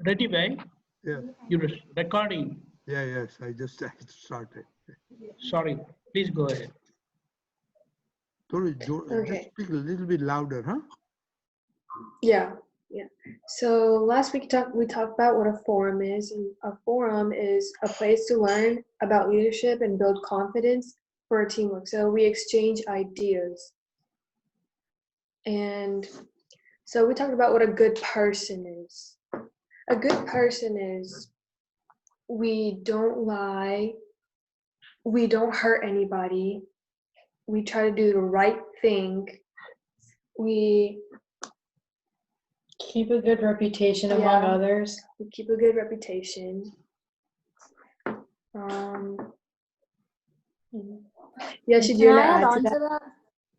Ready, right? Yeah. You're recording. Yeah, yes, I just started. Sorry, please go ahead. Tori, just Okay. speak a little bit louder, huh? Yeah. So last week we talked about what a forum is. And a forum is a place to learn about leadership and build confidence for a teamwork. So we exchange ideas. And so we talked about what a good person is. A good person is we don't lie, we don't hurt anybody, we try to do the right thing, we Keep a good reputation among Yeah. others. keep a good reputation. Yeah, should you Can I add add to on that? to that?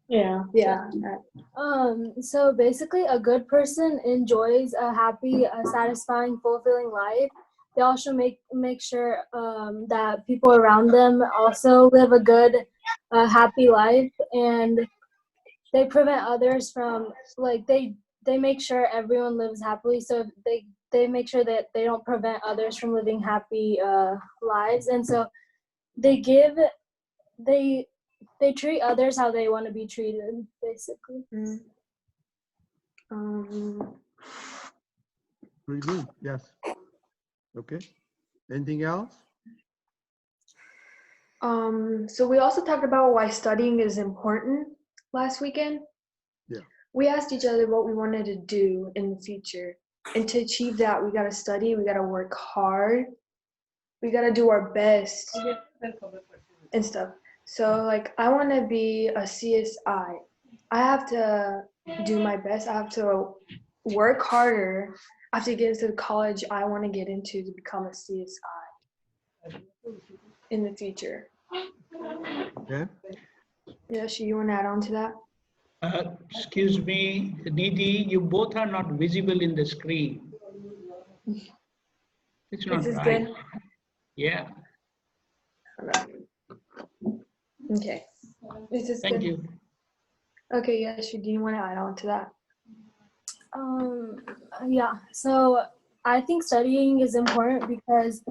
Yeah. Yeah. So basically, a good person enjoys a happy, satisfying, fulfilling life. They also make sure that people around them also live a good, happy life, and they prevent others from they make sure everyone lives happily. So they make sure that they don't prevent others from living happy lives, and so they treat others how they want to be treated, basically. Very good. Yes. Okay. Anything else? So we also talked about why studying is important last weekend. Yeah. We asked each other what we wanted to do in the future. And to achieve that, we got to study, we got to work hard, we got to do our best and stuff. So, like, I want to be a CSI. I have to do my best. I have to work harder. I have to get into the college I want to get into to become a CSI in the future. Yeah. Yeah, so you want to add on to that? Excuse me, Nidhi, you both are not visible in the screen. It's not This is right. good. Yeah, Okay. This is thank good. you. Okay, yeah, so do you want to add on to that? Yeah. So I think studying is important because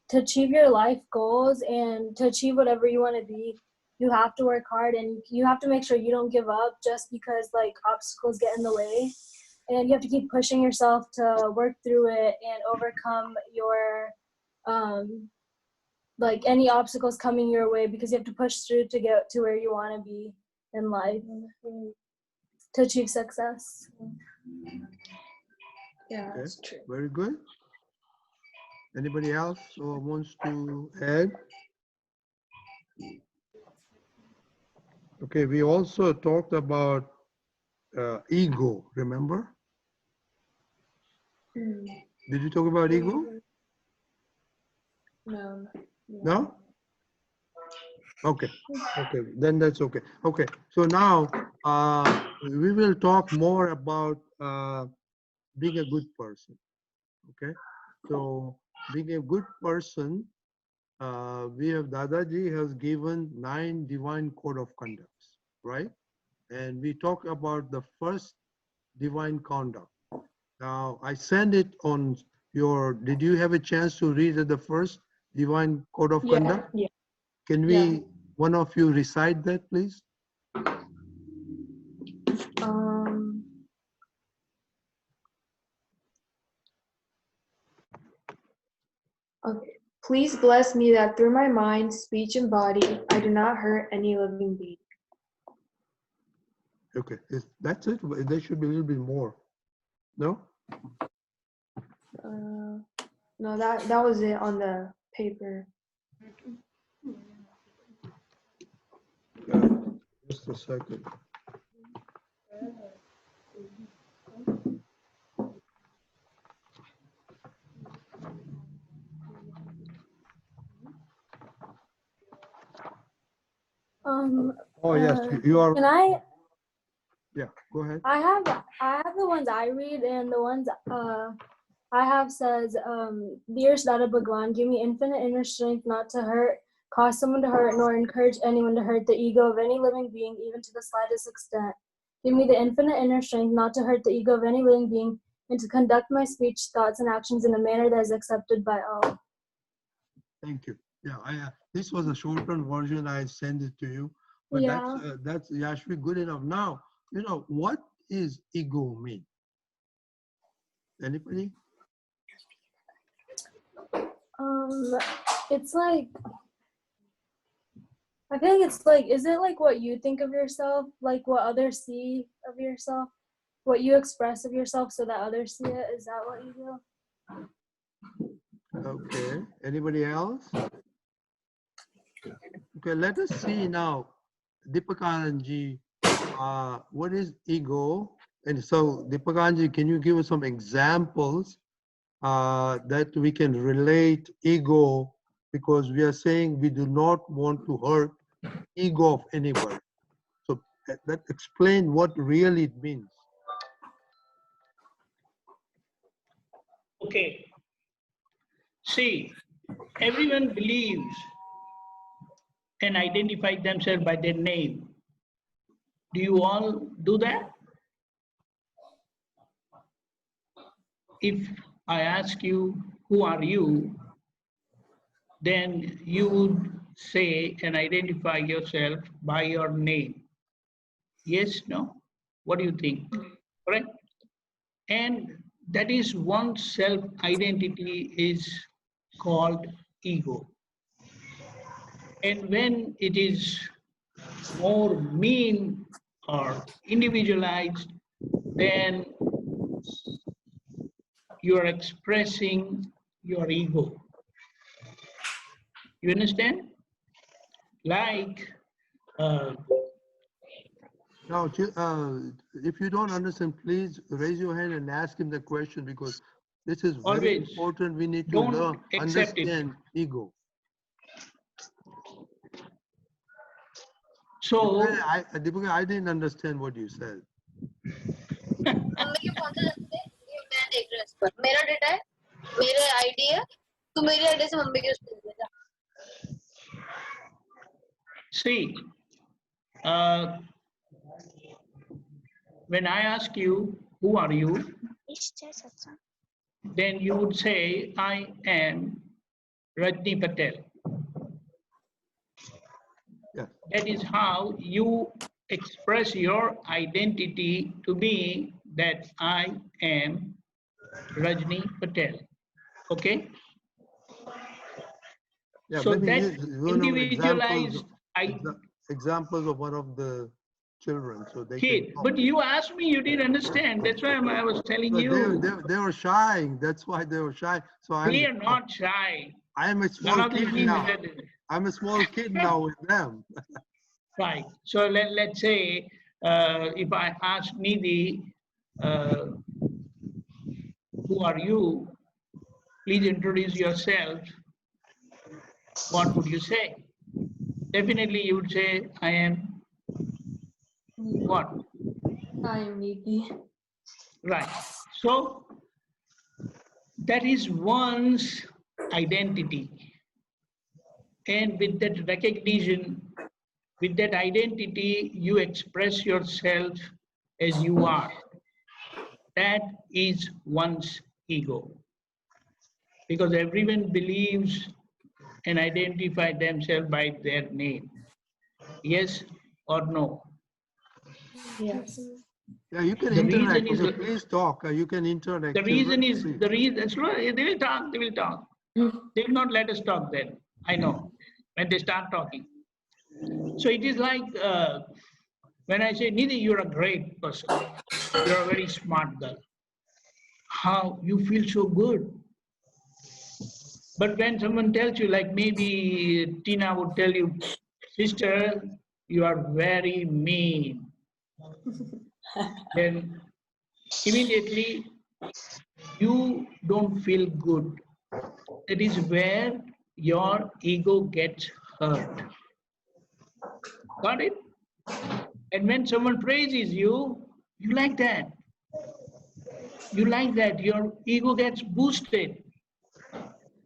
to achieve your life goals and to achieve whatever you want to be, you have to work hard and you have to make sure you don't give up just because like obstacles get in the way. And you have to keep pushing yourself to work through it and overcome your like any obstacles coming your way, because you have to push through to get to where you want to be in life to achieve success. Yeah, Okay. that's true. Very good. Anybody else who wants to add? Okay, we also talked about ego, remember? Did you talk about ego? No. No? Okay, okay, then that's okay. Okay, so now we will talk more about being a good person. Okay, so being a good person, we have Dadaji has given 9 divine code of conducts, right? And we talk about the first divine conduct. Now I send it on your, did you have a chance to read the first divine code of conduct? Yeah. Can we, one of you recite that, please? Okay. Please bless me that through my mind, speech, and body, I do not hurt any living being. Okay, that's it. There should be a little bit more. No? No, that was it on the paper. Just a second. Oh yes, you are. Can I? Yeah, go ahead. I have the ones I read, and the ones I have says, Dearest Dada Bhagwan, give me infinite inner strength not to hurt, cause someone to hurt, nor encourage anyone to hurt the ego of any living being, even to the slightest extent. Give me the infinite inner strength not to hurt the ego of any living being, and to conduct my speech, thoughts, and actions in a manner that is accepted by all. Thank you. Yeah, this was a shortened version. I sent it to you, but Yeah. that's actually good enough. Now, what is ego mean? Anybody? It's like, I think it's like, is it like what you think of yourself, like what others see of yourself, what you express of yourself so that others see it? Is that what you do? Okay. Anybody else? Okay, let us see now, Deepakanji, what is ego? And so, Deepakanji, can you give us some examples that we can relate ego, because we are saying we do not want to hurt ego of anybody. So that explain what really it means. Okay. See, everyone believes and identifies themselves by their name. Do you all do that? If I ask you, who are you? Then you would say and identify yourself by your name. Yes, no? What do you think? Correct? And that is one self-identity is called ego. And when it is more mean or individualized, then you are expressing your ego. You understand? Like, Now, if you don't understand, please raise your hand and ask him the question, because this is very always important. We need to don't learn, accept it. understand ego. So, Deepika, I didn't understand what you said. मेरा data है, मेरे ID है, तू मेरे ID से mummy के उस पे भेजा. see, when I ask you, who are you? Then you would say, I am Rajni Patel. Yes. That is how you express your identity to me, that I am Rajni Patel. Okay? Yeah, So maybe that individualized examples of one of the children, so they kid. can talk. But you asked me, you didn't understand. That's why I was telling So you. they were shy. That's why they were shy. So We are not shy. I am a None small of these kid things now. that- I'm a small kid now with them. Right. So let's say if I ask Nidhi, who are you? Please introduce yourself. What would you say? Definitely you would say, I am what? I am Nidhi. Right. So that is one's identity. And with that recognition, with that identity, you express yourself as you are. That is one's ego. Because everyone believes and identify themselves by their name. Yes or no? Yes. Yeah, you can The interact. reason is, Okay, please talk. You can interact. the reason Children, is, please. the reason, they will talk, they will talk. They will not let us talk then. I know, when they start talking. So it is like, when I say, Nidhi, you're a great person. You're a very smart girl. How you feel so good. But when someone tells you, like maybe Tina would tell you, sister, you are very mean. Then immediately you don't feel good. That is where your ego gets hurt. Got it? And when someone praises you, you like that. You like that. Your ego gets boosted.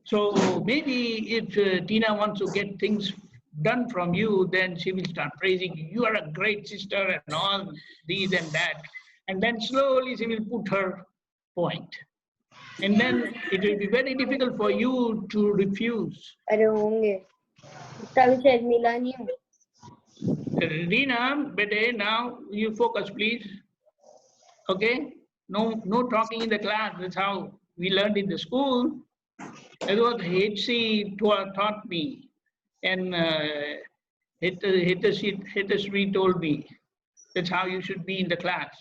So maybe if Tina wants to get things done from you, then she will start praising you. You are a great sister and all these and that. And then slowly she will put her point. And then it will be very difficult for you to refuse. अरे होंगे इतना भी शायद मिला नहीं हूँ Rina, bete, now you focus, please. Okay? No talking in the class. That's how we learned in the school. That's what HC taught me. And Hitashri told me. That's how you should be in the class.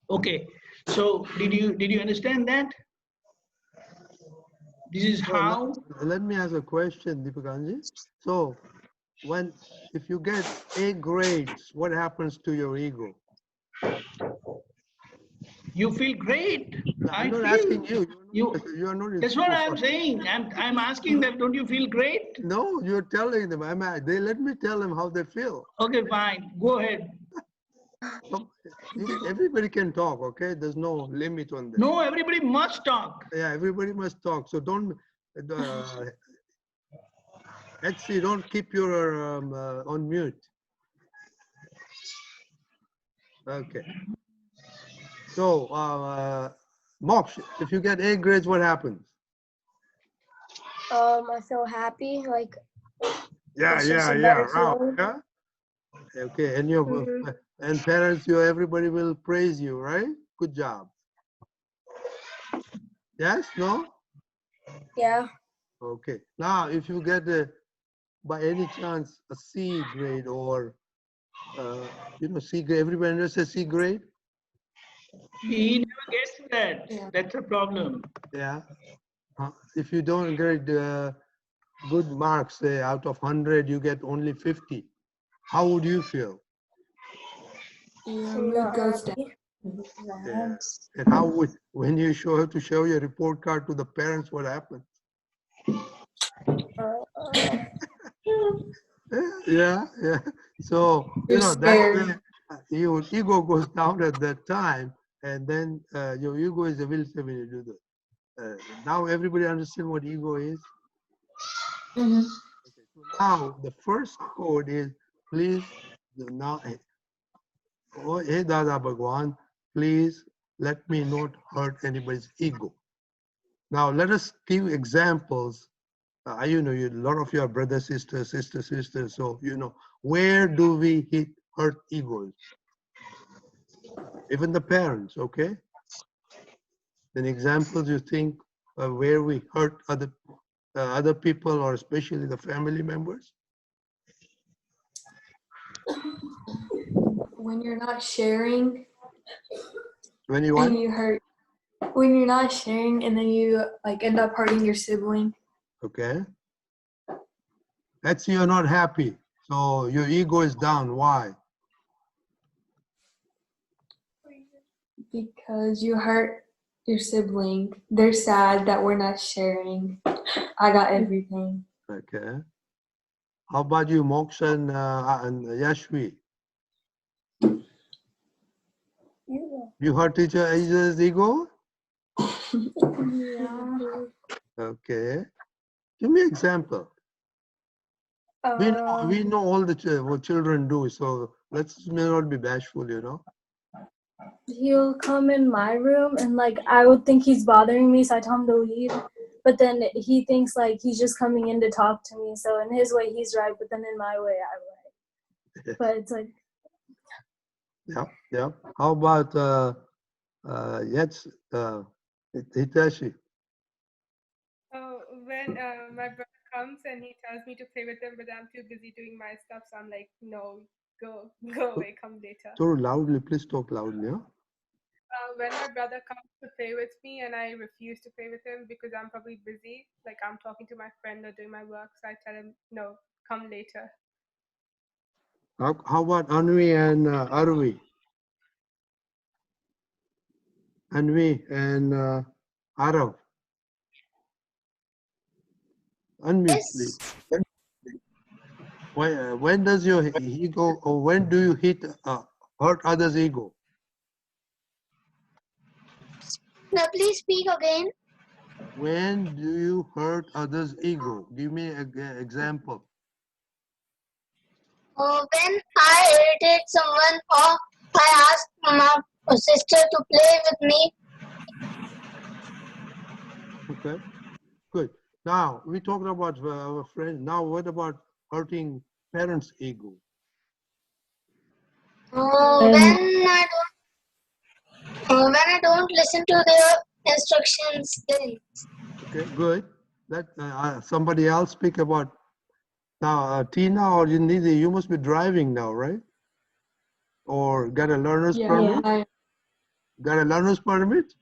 Okay. So did you understand that? This is So how. let me ask a question, Deepakanji. So if you get A grades, what happens to your ego? You feel great. No, I I'm not feel asking you. you. You are not in That's what school. I'm saying. I'm asking them. Don't you feel great? No, you're telling them. They let me tell them how they feel. Okay, fine. Go ahead. So, everybody can talk, okay? There's no limit on that. No, everybody must talk. Yeah, everybody must talk. So don't, actually, don't keep your on mute. Okay. So, Moksh, if you get A grades, what happens? I feel happy, like Yeah, it's just yeah, a yeah. better Wow. feeling. Yeah. Okay, and your and parents, everybody will praise you, right? Good job. Yes. No. Yeah. Okay. Now, if you get by any chance a C grade or C grade, everybody knows a C grade. He never gets that. Yeah. That's a problem. Yeah. If you don't get good marks, say out of 100, you get only 50. How would you feel? Your I'm mood not goes down. happy. Yeah. And how would, when you have to show your report card to the parents, what happens? Yeah, yeah. So, You're that's scared. when your ego goes down at that time, and then your ego is the will when you do that. Now everybody understand what ego is? Mhm. Okay, so now the first code is, please, now, oh, hey Dada Bhagwan, please let me not hurt anybody's ego. Now let us give examples. A lot of you are brothers, sisters, sisters. So, where do we hurt egos? Even the parents, okay? Then examples you think where we hurt other people or especially the family members? When you're not sharing When you want? and you hurt, when you're not sharing and then you like end up hurting your sibling. Okay. Let's say you're not happy. So your ego is down. Why? Because you hurt your sibling. They're sad that we're not sharing. I got everything. Okay. How about you, Moksha and Yashvi? You hurt each other's ego? Yeah. Okay. Give me an example. We know all what children do, so let's not be bashful, He'll come in my room and like I would think he's bothering me, so I tell him to leave. But then he thinks like he's just coming in to talk to me. So in his way he's right, but then in my way I'm right. But it's like Yeah. How about Hitachi? When my brother comes and he tells me to play with him, but I'm too busy doing my stuff, so I'm like, no, go away, come later. So loudly, please talk loudly. Huh? When my brother comes to play with me and I refuse to play with him because I'm probably busy, like I'm talking to my friend or doing my work, so I tell him, no, come later. How about Anvi and Arvi? Anvi and Arav. Unmute, please. When does your ego, or when do you hurt others' ego? Now please speak again. When do you hurt others' ego? Give me an example. When I irritate someone or I ask my sister to play with me Okay, good. Now we talked about our friends. Now what about hurting parents' ego? When I don't listen to their instructions, then Okay, good. Let somebody else speak about now. Tina or Nidhi, you must be driving now, right? Or got a learner's permit? Yeah. Got a learner's permit?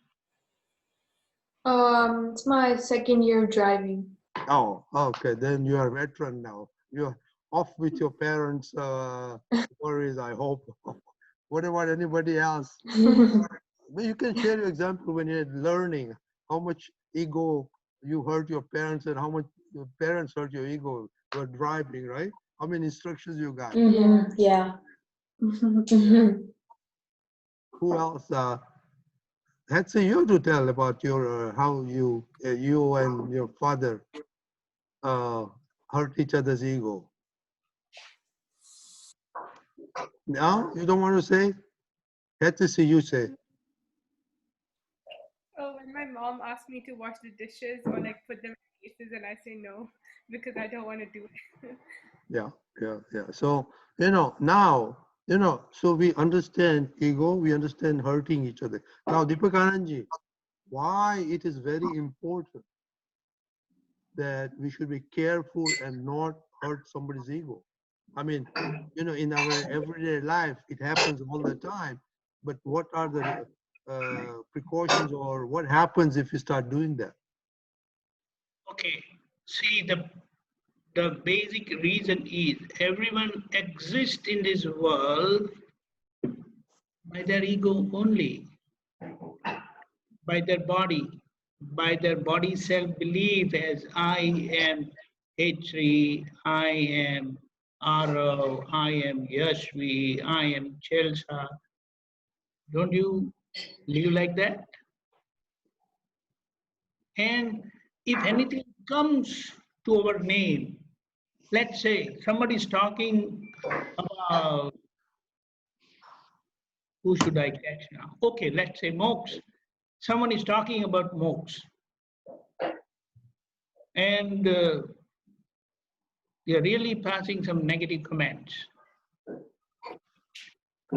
It's my second year of driving. Oh, okay. Then you are a veteran now. You're off with your parents' worries, I hope. What about anybody else? Well, you can share your example when you're learning how much ego you hurt your parents and how much your parents hurt your ego. You're driving, right? How many instructions you got? Yeah. Who else? Hetzi, you to tell about your how you and your father hurt each other's ego. No, you don't want to say? Hetzi, you say. Oh, when my mom asks me to wash the dishes or like put them in cases, and I say no because I don't want to do it. Yeah. So, now, so we understand ego, we understand hurting each other. Now, Deepak Anandji, why it is very important that we should be careful and not hurt somebody's ego. I mean, in our everyday life, it happens all the time. But what are the precautions, or what happens if you start doing that? Okay, see, the basic reason is everyone exists in this world by their ego only, by their body self-belief as I am H3, I am Arav, I am Yashvi, I am Chelsa. Don't you live like that? And if anything comes to our name, let's say somebody is talking about, who should I catch now? Okay, let's say Mox. Someone is talking about Mox. And they're really passing some negative comments.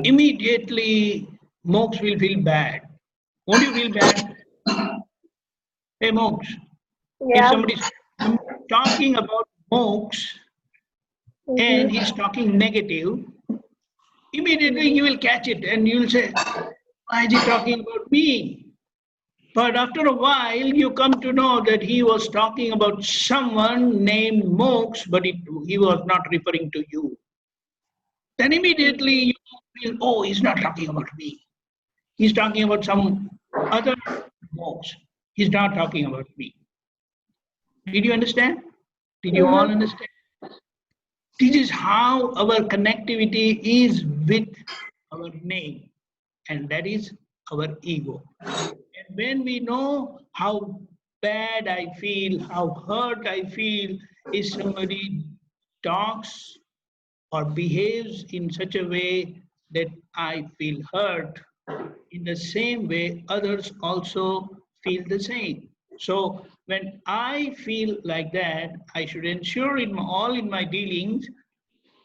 Immediately, Mox will feel bad. Won't you feel bad? Hey, Mox, if somebody's talking about Mox and he's talking negative, immediately you will catch it and you'll say, why is he talking about me? But after a while, you come to know that he was talking about someone named Mox, but he was not referring to you. Then immediately you feel, oh, he's not talking about me. He's talking about some other Mox. He's not talking about me. Did you understand? Did you all understand? This is how our connectivity is with our name, and that is our ego. And when we know how bad I feel, how hurt I feel, if somebody talks or behaves in such a way that I feel hurt, in the same way, others also feel the same. So when I feel like that, I should ensure in my dealings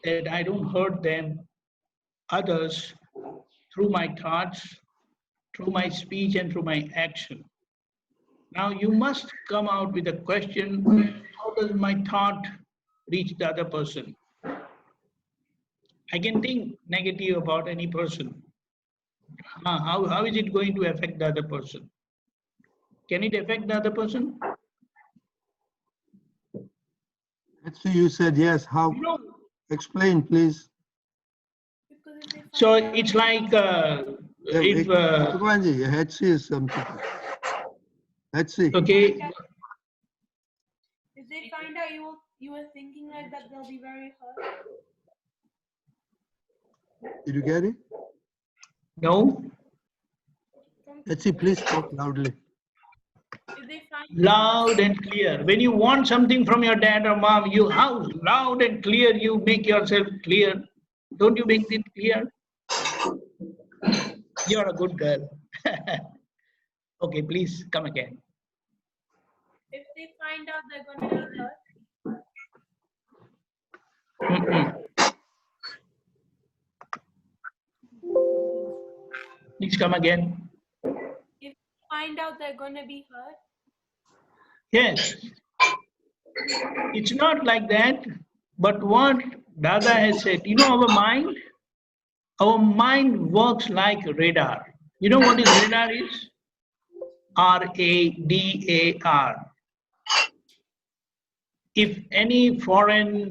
that I don't hurt them, others, through my thoughts, through my speech, and through my action. Now you must come out with a question, how does my thought reach the other person? I can think negative about any person. How is it going to affect the other person? Can it affect the other person? Actually, you said yes. How? Explain, please. So it's like if Hetzi is something. Hetzi. okay, If they find out you were thinking like that, they'll be very hurt. Did you get it? no, Hetzi, please talk loudly. If they find loud and clear. When you want something from your dad or mom, you how loud and clear you make yourself clear. Don't you make it clear? You're a good girl. Okay, please come again. If they find out they're going to be hurt, Please come again. if they find out they're going to be hurt, Yes, it's not like that. But what Dada has said, our mind works like radar. You know what is radar is? RADAR. If any foreign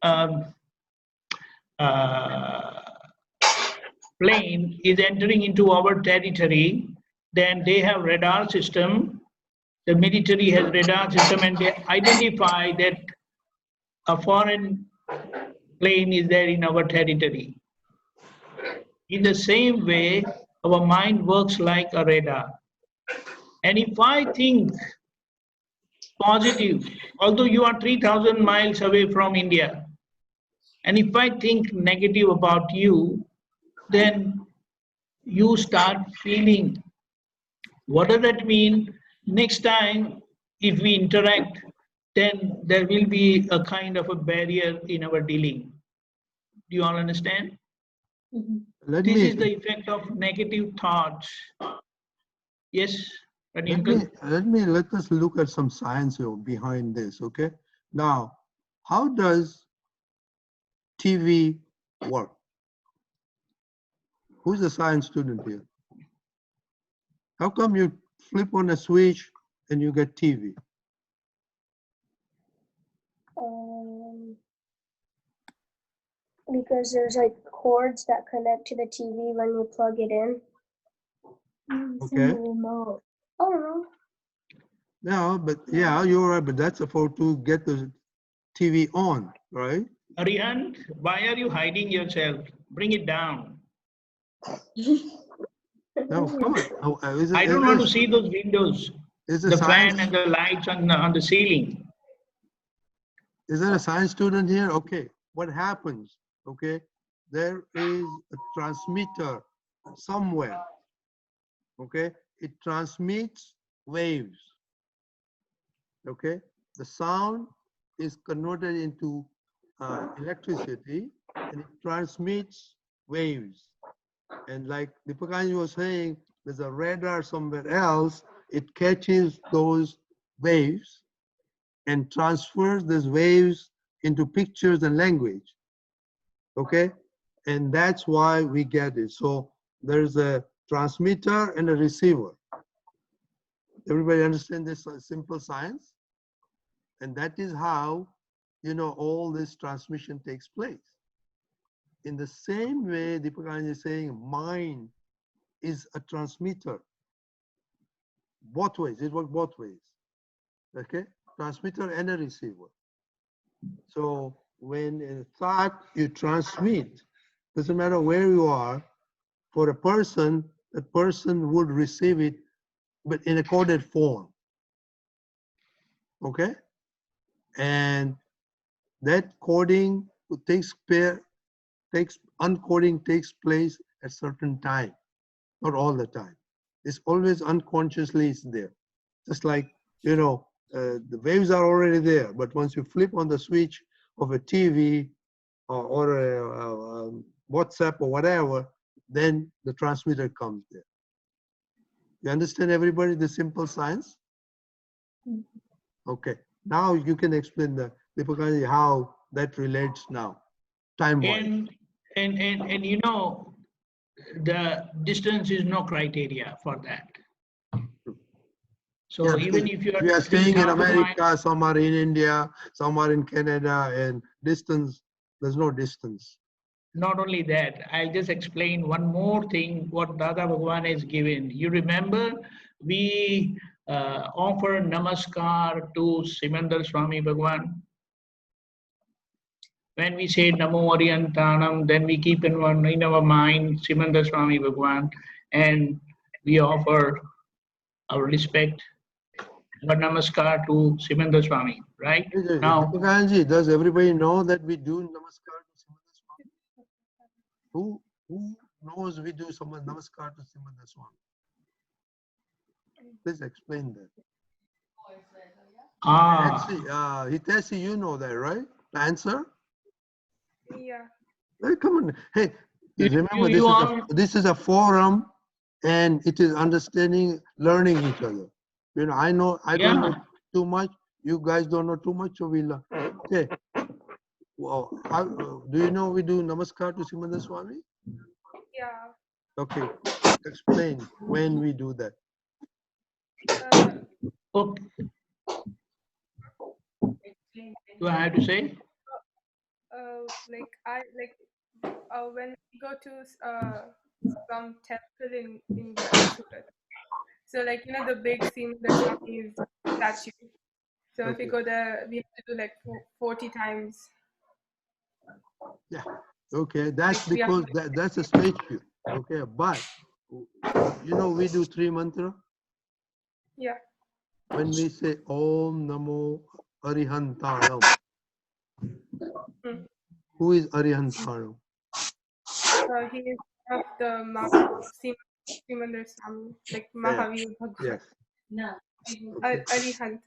um, uh, plane is entering into our territory, then they have radar system. The military has radar system, and they identify that a foreign plane is there in our territory. In the same way, our mind works like a radar. And if I think positive, although you are 3,000 miles away from India, and if I think negative about you, then you start feeling. What does that mean? Next time, if we interact, then there will be a kind of a barrier in our dealing. Do you all understand? Let This me is the effect of negative thoughts. Yes, let Radinka? let us look at some science behind this. Okay. Now, how does TV work? Who's a science student here? How come you flip on a switch and you get TV? Because there's like cords that connect to the TV when you plug it in. Okay. Remote. I don't know. No, but yeah, you're right. But that's for to get the TV on, right? Arihant, why are you hiding yourself? Bring it down. No, come on. Oh, I don't want to see those windows, is the a science? fan and the lights on the ceiling. Is there a science student here? Okay. What happens? Okay. There is a transmitter somewhere. Okay. It transmits waves. Okay. The sound is converted into electricity and it transmits waves. And like Deepakanji was saying, there's a radar somewhere else. It catches those waves and transfers these waves into pictures and language. Okay? And that's why we get it. So there's a transmitter and a receiver. Everybody understand this simple science? And that is how, all this transmission takes place. In the same way, Deepakanji is saying mind is a transmitter. Both ways, it works both ways. Okay? Transmitter and a receiver. So when in thought you transmit, doesn't matter where you are, for a person, that person would receive it, but in a coded form. Okay? And that coding uncoding takes place at certain time, not all the time. It's always unconsciously it's there. Just like, the waves are already there, but once you flip on the switch of a TV or a WhatsApp or whatever, then the transmitter comes there. You understand, everybody, the simple science? Okay. Now you can explain how that relates now, time-wise. And the distance is no criteria for that. So Yeah, even if you we are staying in 3,000 miles, America, some are in India, some are in Canada, and distance, there's no distance. not only that, I'll just explain one more thing what Dada Bhagwan has given. You remember we offer namaskar to Simandar Swami Bhagwan. When we say Namo Ariyantanam, then we keep in our mind Simandar Swami Bhagwan, and we offer our respect, our namaskar to Simandar Swami, right? Now, Deepakanji, does everybody know that we do namaskar to Simandar Swami? Who knows we do namaskar to Simandar Swami? Please explain that. Ah, Hitachi, you know that, right? The answer? Yeah. Hey, come on. Hey, you, remember you all, this is a forum, and it is understanding, learning each other. You know, I don't know yeah, too much. You guys don't know too much, so we learn. Okay. Well, do you know we do Namaskar to Simanda Swami? Yeah. Okay. Explain when we do that. okay. Do I have to say? When we go to some temple in Surat. So like the big theme the Swami is statue. So if we Okay. go there, we have to do like 40 times. Yeah. Okay. That's We have because that's a statue. Okay. But you know we do three mantra. yeah. When we say Om Namo Arihantaram, Mm. who is Arihantaram? He is of the Simandar Swami, like Yeah. Mahavir Bhagwan. Yes. Okay. Arihant.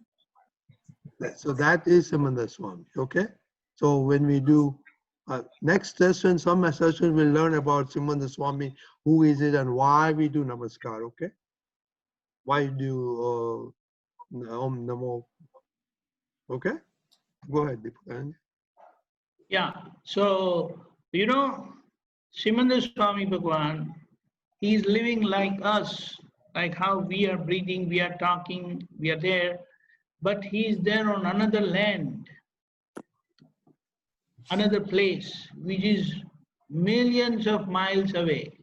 So that is Simanda Swami. Okay. So when we do next session, some session we'll learn about Simanda Swami, who is it and why we do Namaskar. Okay. Why do Om Namo? Okay. Go ahead, Deepak. Yeah. So, Simanda Swami Bhagwan, he's living like us, like how we are breathing, we are talking, we are there, but he's there on another land, another place, which is millions of miles away.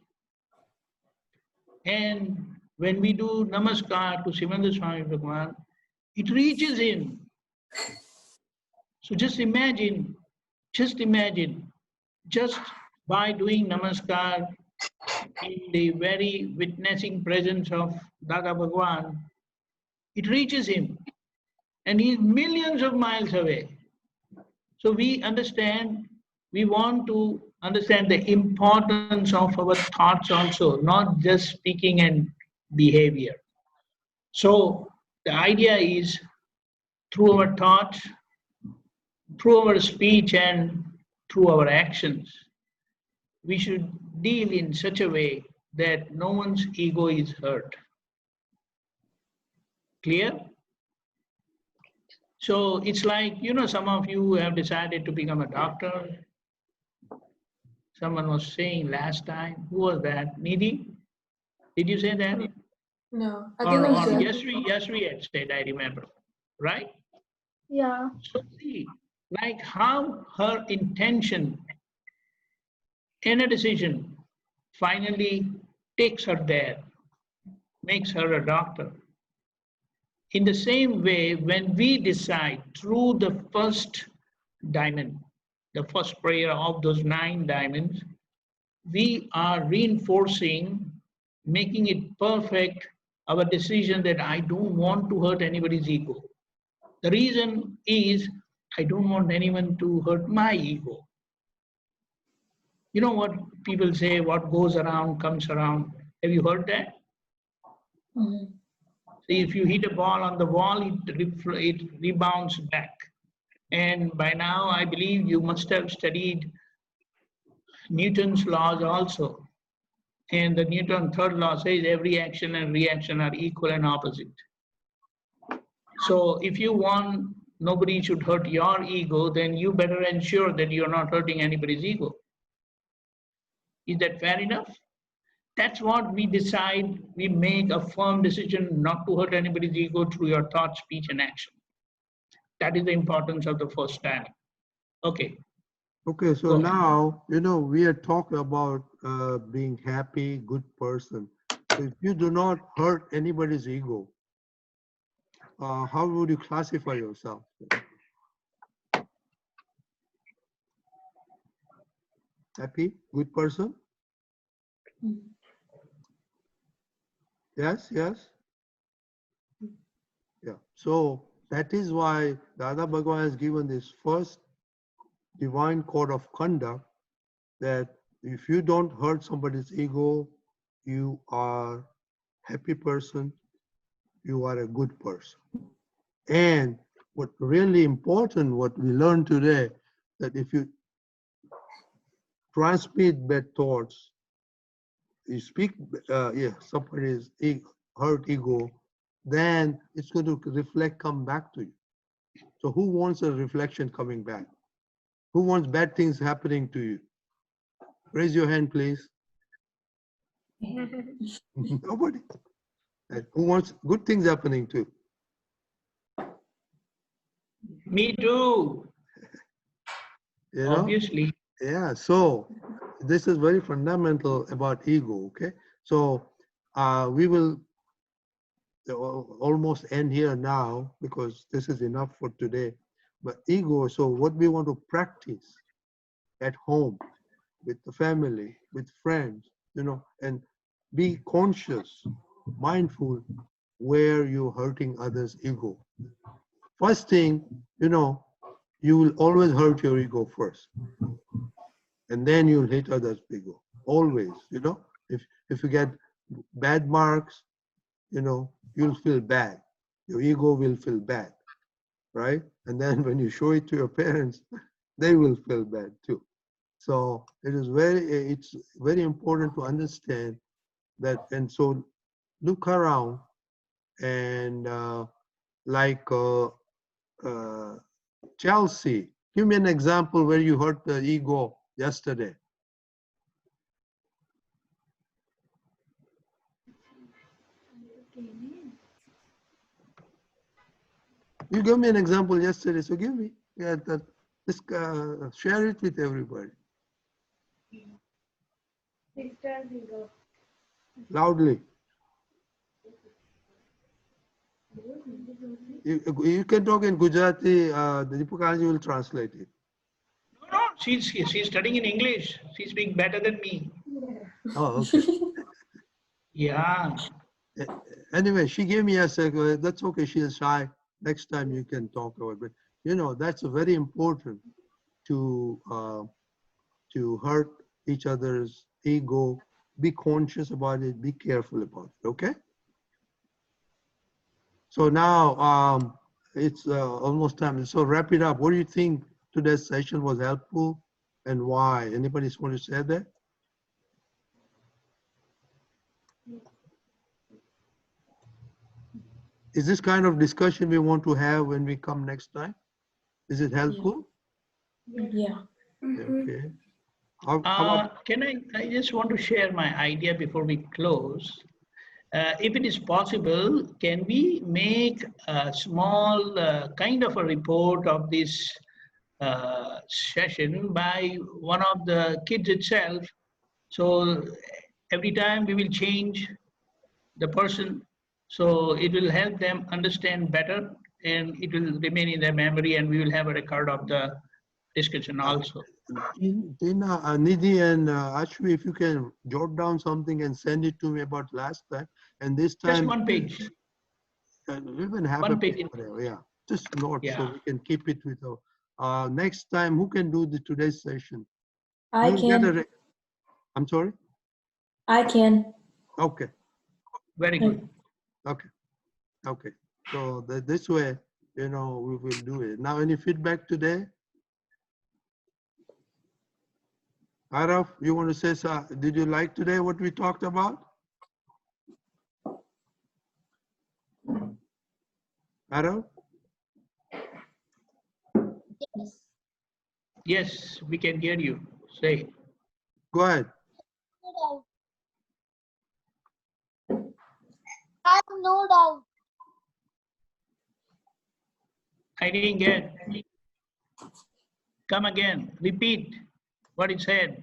And when we do Namaskar to Simanda Swami Bhagwan, it reaches him. So just imagine, just by doing Namaskar in the very witnessing presence of Dada Bhagwan, it reaches him and he is millions of miles away. So we want to understand the importance of our thoughts also, not just speaking and behavior. So the idea is through our thoughts, through our speech, and through our actions, we should deal in such a way that no one's ego is hurt. Clear? So it's like, some of you have decided to become a doctor. Someone was saying last time, who was that? Nidhi? Did you say that? No, I think Or, it was or Jeff. Yasri had said, I remember. Right? Yeah. So see, like how her intention in a decision finally takes her there, makes her a doctor. In the same way, when we decide through the first diamond, the first prayer of those 9 diamonds, we are reinforcing, making it perfect, our decision that I don't want to hurt anybody's ego. The reason is I don't want anyone to hurt my ego. You know what people say, what goes around comes around. Have you heard that? Mhm. See, if you hit a ball on the wall, it rebounds back. And by now, I believe you must have studied Newton's laws also. And the Newton third law says every action and reaction are equal and opposite. So if you want nobody should hurt your ego, then you better ensure that you're not hurting anybody's ego. Is that fair enough? That's what we decide. We make a firm decision not to hurt anybody's ego through your thought, speech, and action. That is the importance of the first time. Okay. Okay, so Go ahead. now, we are talking about being happy, good person. So if you do not hurt anybody's ego, how would you classify yourself? Happy, good person? Mhm. Yes, yes. Yeah. So that is why Dada Bhagwan has given this first divine code of conduct that if you don't hurt somebody's ego, you are happy person, you are a good person. And what really important, what we learned today, that if you transmit bad thoughts, you speak, somebody's hurt ego, then it's going to reflect, come back to you. So who wants a reflection coming back? Who wants bad things happening to you? Raise your hand, please. Nobody. And who wants good things happening to you? Me too, You know? obviously. Yeah, so this is very fundamental about ego, okay? So we will almost end here now because this is enough for today. But ego, so what we want to practice at home, with the family, with friends, you know, and be conscious, mindful where you're hurting others' ego. First thing, you know, you will always hurt your ego first. And then you'll hit others' ego. Always, you know. If you get bad marks, you know, you'll feel bad. Your ego will feel bad, right? And then when you show it to your parents, they will feel bad too. So it's very important to understand that. And so look around and Chelsea, give me an example where you hurt the ego yesterday. You gave me an example yesterday, so give me. Yeah, just share it with everybody. Loudly. You can talk in Gujarati, Deepakanaji will translate it. No, she's studying in English. She speaks better than me. Oh, okay. Yeah. Anyway, she gave me a second. That's okay. She is shy. Next time you can talk about it. But you know, that's very important to hurt each other's ego. Be conscious about it. Be careful about it. Okay. So now it's almost time. So wrap it up. What do you think today's session was helpful and why? Anybody want to say that? Is this kind of discussion we want to have when we come next time? Is it helpful? Yeah. Okay. How about, I just want to share my idea before we close. If it is possible, can we make a small kind of a report of this session by one of the kids itself? So every time we will change the person, so it will help them understand better and it will remain in their memory and we will have a record of the discussion also. Tina, Nidhi and Ashwi, if you can jot down something and send it to me about last time, and this time. Just one page. We can have One a page. paper, yeah. Just note so Yeah. we can keep it with our. Next time, who can do today's session? I You'll get can. I'm sorry? I can. Okay, Very good. okay, okay. So this way, you know, we will do it. Now, any feedback today? Araf, you want to say, did you like today what we talked about? Araf? Yes. Yes, we can hear you. Say. Go ahead. No doubt. I have no doubt. I didn't get. Come again. Repeat what he said.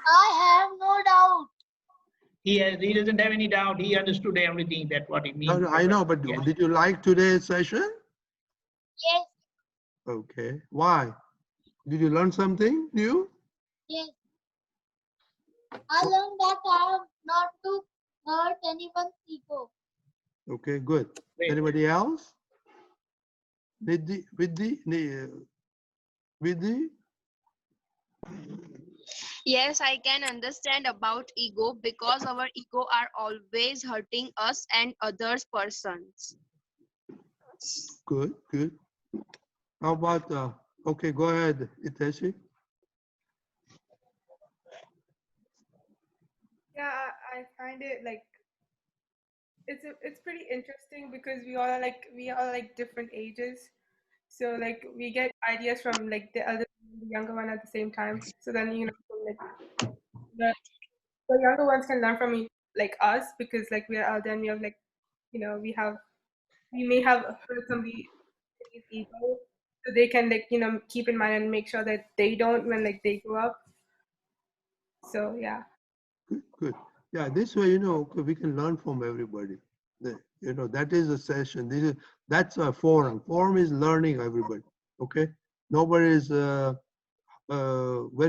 I have no doubt. He doesn't have any doubt. He understood everything that what he means. No, I know, but Yes. did you like today's session? Yes. Okay. Why? Did you learn something new? Yes. I learned that I have not to hurt anyone's ego. Okay, good. Great. Anybody else? Vidhi? Yes, I can understand about ego because our ego are always hurting us and others persons. Good, good. How about, okay, go ahead, Iteshi. Yeah, I find it like it's pretty interesting because we all are like different ages, so like we get ideas from like the elder and the younger one at the same time. So then like the, the younger ones can learn from like us because like we are elder and we have like we may have heard somebody's ego, so they can like keep in mind and make sure that they don't when like they grow up. So yeah. Good, good. Yeah, this way, we can learn from everybody. That is a session. That's a forum. Forum is learning everybody. Okay, nobody is very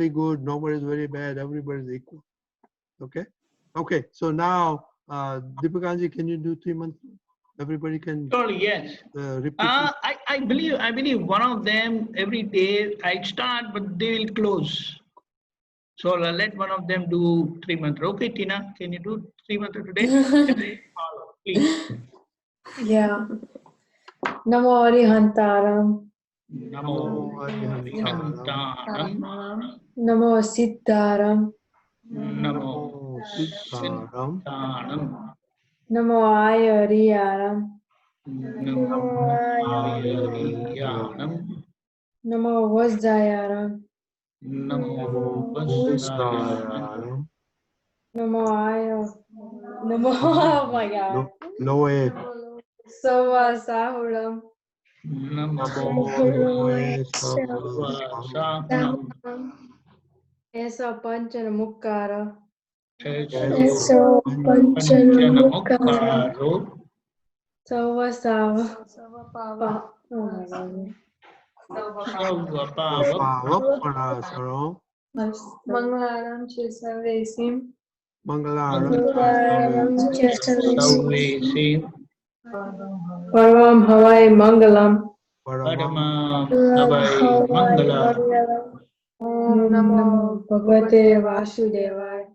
good. Nobody is very bad. Everybody is equal. Okay. Okay. So now, Deepakanji, can you do 3 months? Everybody can Surely, yes. repeat. I believe one of them every day I start, but they will close. So let one of them do 3 mantra. Okay, Tina, can you do 3 mantra today? Please. Yeah. Namo Arihantaram. Namo Arihantaram. Namo Siddharam. Namo Siddharam. Siddharam. Namo Ayariyaram. Namo Ayariyanam. Namo Vajjayaram. Namo Vasayaram. Namo oh my god. Noe. Sova Sahuram. Namo Vasayaram. Esa Panchana Mukkara. Eso Panchanamukaro. Sova Sava. Oh my god. Pavaparasaram. Mangalaram Chisavesim. Mangalaram. Savesim. Parvam Havai Mangalam. Paramam Havai Mangalam. Om Namo Bhagavate Vasudevaya.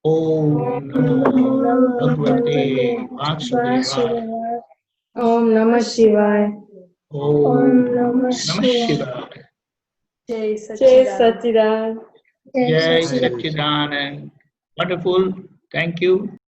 Om Namo Bhagavate Vasudevaya. Om Namah Shivaya. Om Namah Shivaya. Jai Satchidanand. Jai Satchidanand. Wonderful. Thank you.